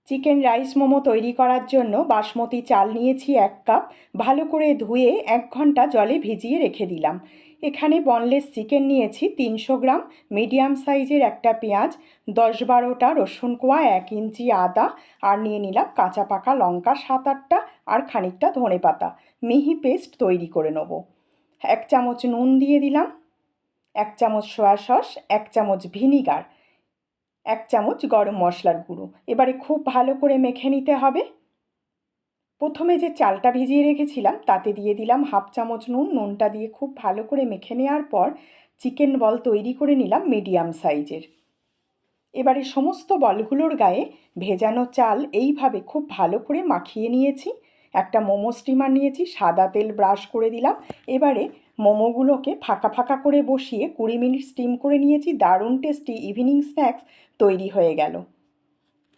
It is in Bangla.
চিকেন রাইস মোমো তৈরি করার জন্য বাসমতি চাল নিয়েছি 1 কাপ। ভালো করে ধুয়ে 1 ঘন্টা জলে ভিজিয়ে রেখে দিলাম। এখানে বনলেস চিকেন নিয়েছি 300 গ্রাম, মিডিয়াম সাইজের একটা পেঁয়াজ, 10-12টা রসুন কোয়া, 1 ইঞ্চি আদা, আর নিয়ে নিলাম কাঁচা পাকা লঙ্কা 7-8টা, আর খানিকটা ধনেপাতা। মিহি পেস্ট তৈরি করে নেব। 1 চামচ নুন দিয়ে দিলাম, 1 চামচ সয়া সস, 1 চামচ ভিনিগার, 1 চামচ গরম মশলার গুঁড়ো। এবারে খুব ভালো করে মেখে নিতে হবে। প্রথমে যে চালটা ভিজিয়ে রেখেছিলাম তাতে দিয়ে দিলাম 1/2 চামচ নুন। নুনটা দিয়ে খুব ভালো করে মেখে নেওয়ার পর চিকেন বল তৈরি করে নিলাম মিডিয়াম সাইজের। এবারে সমস্ত বলগুলোর গায়ে ভেজানো চাল এইভাবে খুব ভালো করে মাখিয়ে নিয়েছি। একটা মোমো স্টিমার নিয়েছি, সাদা তেল ব্রাশ করে দিলাম। এবারে মোমোগুলোকে ফাঁকা ফাঁকা করে বসিয়ে 20 মিনিট স্টিম করে নিয়েছি। দারুণ টেস্টি ইভিনিং স্ন্যাক্স তৈরি হয়ে গেল।